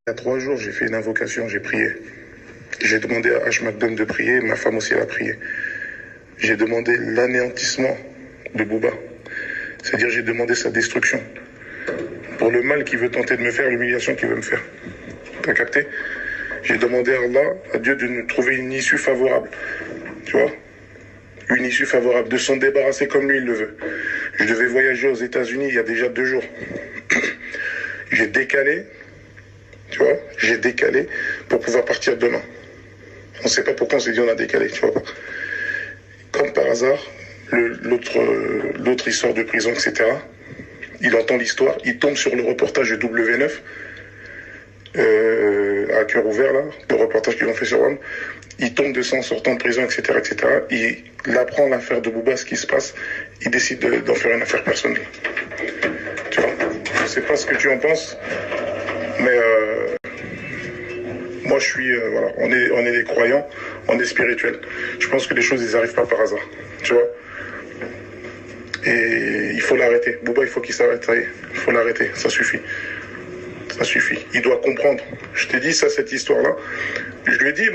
Il y a 3 jours, j'ai fait une invocation, j'ai prié. J'ai demandé à H. de prier, ma femme aussi elle a prié. J'ai demandé l'anéantissement de Bouba. C'est-à-dire j'ai demandé sa destruction. Pour le mal qu'il veut tenter de me faire, l'humiliation qu'il veut me faire. T'as capté? J'ai demandé à Allah, à Dieu, de nous trouver une issue favorable. Tu vois? Une issue favorable, de s'en débarrasser comme lui il le veut. Je devais voyager aux États-Unis il y a déjà 2 jours. J'ai décalé, tu vois, j'ai décalé pour pouvoir partir demain. On ne sait pas pourquoi on s'est dit on a décalé, tu vois pas. Comme par hasard, l'autre histoire de prison, etc. Il entend l'histoire, il tombe sur le reportage de W9, à cœur ouvert là, le reportage qu'ils ont fait sur WAM. Il tombe de ça en sortant de prison, etc., etc. Il apprend l'affaire de Bouba, ce qui se passe. Il décide d'en faire une affaire personnelle. Tu vois, je ne sais pas ce que tu en penses, mais moi je suis, voilà, on est des croyants, on est spirituels. Je pense que les choses, elles n'arrivent pas par hasard. Tu vois. Et il faut l'arrêter. Bouba, il faut qu'il s'arrête, ça y est. Il faut l'arrêter, ça suffit. Ça suffit. Il doit comprendre. Je t'ai dit ça, cette histoire-là. Je lui ai dit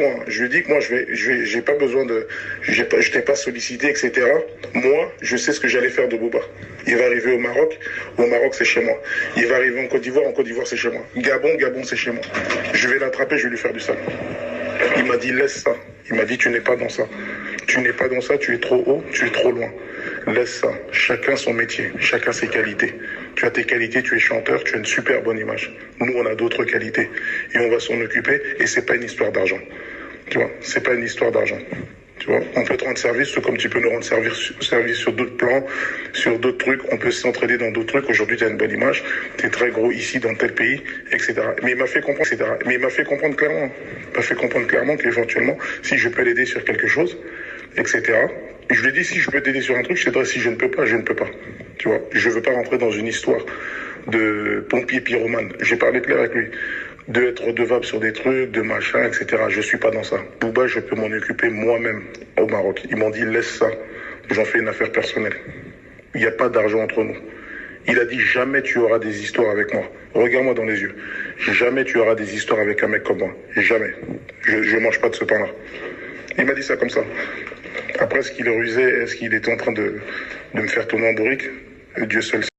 que moi, j'ai pas besoin de, je t'ai pas sollicité, etc. Moi, je sais ce que j'allais faire de Bouba. Il va arriver au Maroc c'est chez moi. Il va arriver en Côte d'Ivoire c'est chez moi. Gabon, c'est chez moi. Je vais l'attraper, je vais lui faire du sale. Il m'a dit, laisse ça. Il m'a dit, tu n'es pas dans ça. Tu n'es pas dans ça, tu es trop haut, tu es trop loin. Laisse ça. Chacun son métier, chacun ses qualités. Tu as tes qualités, tu es chanteur, tu as une super bonne image. Nous, on a d'autres qualités. Et on va s'en occuper. Et c'est pas une histoire d'argent. Tu vois, c'est pas une histoire d'argent. Tu vois, on peut te rendre service, tout comme tu peux nous rendre service sur d'autres plans, sur d'autres trucs. On peut s'entraider dans d'autres trucs. Aujourd'hui, tu as une bonne image. Tu es très gros ici, dans tel pays, etc. Mais il m'a fait comprendre, etc. Mais il m'a fait comprendre clairement. Il m'a fait comprendre clairement qu'éventuellement, si je peux l'aider sur quelque chose, etc. Et je lui ai dit, si je peux t'aider sur un truc, je t'aiderai. Si je ne peux pas, je ne peux pas. Tu vois, je veux pas rentrer dans une histoire de pompier pyromane. J'ai parlé clair avec lui. De être redevable sur des trucs, de machin, etc. Je suis pas dans ça. Bouba, je peux m'en occuper moi-même au Maroc. Ils m'ont dit, laisse ça. J'en fais une affaire personnelle. Il n'y a pas d'argent entre nous. Il a dit, jamais tu auras des histoires avec moi. Regarde-moi dans les yeux. Jamais tu auras des histoires avec un mec comme moi. Jamais. Je mange pas de ce pain-là. Il m'a dit ça comme ça. Après, est-ce qu'il rusait, est-ce qu'il était en train de me faire tourner en bourrique? Dieu seul sait.